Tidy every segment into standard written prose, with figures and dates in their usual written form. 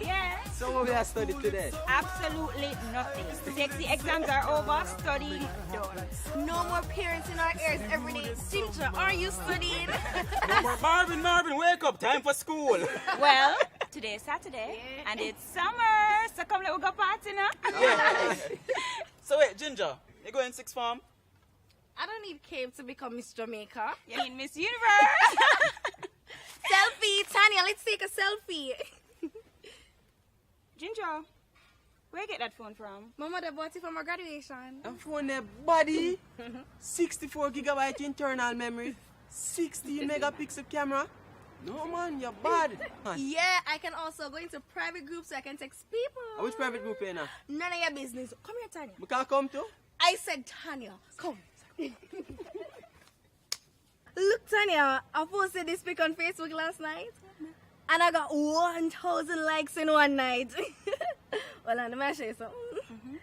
Yeah. So what we have studied today? Absolutely nothing. Sexy exams are over, studying done. No more parents in our ears every day. Ginger, are you studying? Marvin, wake up, time for school. Well, today's Saturday, and it's summer, so come let we go party now. Yeah. So wait, Ginger, you going sixth form? I don't need Cape to become Miss Jamaica. You mean Miss Universe? Selfie, Tanya, let's take a selfie. Ginger, where you get that phone from? My mother bought it for my graduation. A phone there, buddy. 64 gigabyte internal memory. 16 megapixel camera. No man, you're bad. Yeah, I can also go into private groups so I can text people. Which private group are you now? None of your business. Come here, Tanya. We can't come to? I said Tanya, come. Look, Tanya, I posted this pic on Facebook last night. And I got 1,000 likes in one night. Well, let me show you something.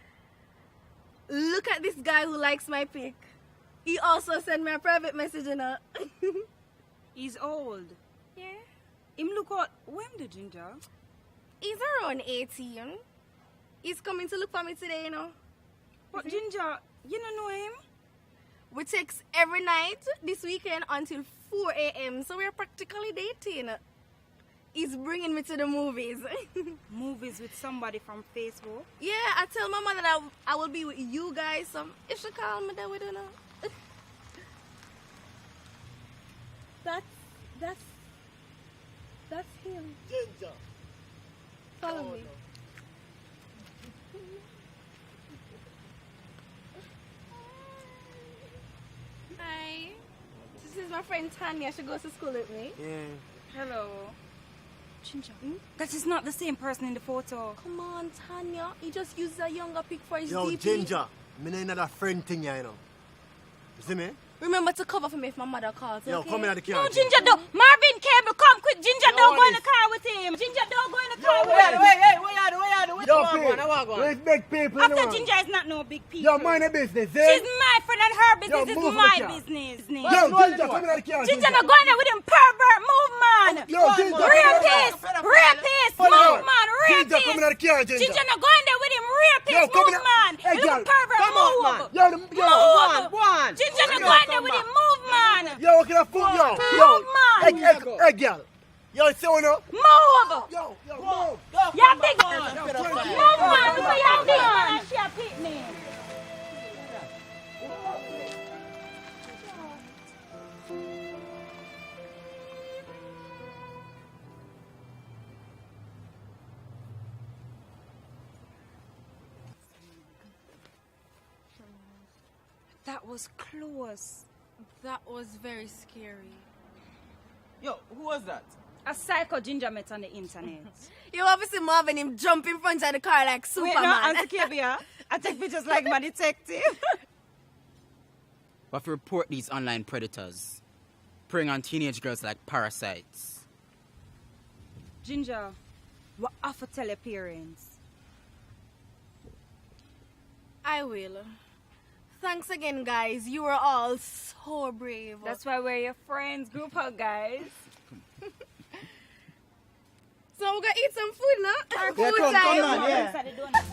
Look at this guy who likes my pic. He also sent me a private message, you know. He's old. Yeah. Him look out, when the Ginger? He's around 18. He's coming to look for me today, you know. But Ginger, you don't know him? We text every night this weekend until 4 a.m. So we're practically dating. He's bringing me to the movies. Movies with somebody from Facebook? Yeah, I tell my mother that I will be with you guys. So if she call me, then we don't know. That's him. Ginger. Follow me. Hi. This is my friend Tanya. She goes to school with me. Yeah. Hello. Ginger, that is not the same person in the photo. Come on, Tanya. He just used a younger pic for his Yo, DP. Ginger, me ain't another friend thing here, you know. You see me? Remember to cover for me if my mother calls, Yo, okay? come in at the car. No, Ginger, don't. Marvin Cable, come quick. Ginger, don't go in the car with him. Ginger, don't go in the car with him. Wait, what you do? Yo, people, respect people. After you know. Ginger is not no big people. Yo, mind the business, eh? She's my friend and her business is move my over here. business. Yo, Ginger, come in at the car. Ginger, not going there with him, pervert. Move, man. Yo, Ginger. Rapist. Move, man. Ginger, come in at the car, Ginger. Ginger, not going there with him, rapist. Yo, come Move, in. man. Hey, Little girl. pervert, Come on, move. man. Yo, Move. One. Ginger, not going there with him, move, man. Yo, what can I fool? Yo, Move, man. hey, girl. Yo, see what up? Move. Yo, move. You're big. Move, man. Look at you're big, man. She a picnic. That was close. That was very scary. Yo, who was that? A psycho Ginger met on the internet. You obviously Marvin him jump in front of the car like Superman. Wait, no, Auntie Kibia. I take pictures like my detective. We have to report these online predators, preying on teenage girls like parasites. Ginger, what have to tell your parents? I will. Thanks again, guys. You were all so brave. That's why we're your friends. Group hug, guys. So we're gonna eat some food now. Our Yeah, food come time. on, yeah. Inside the donut.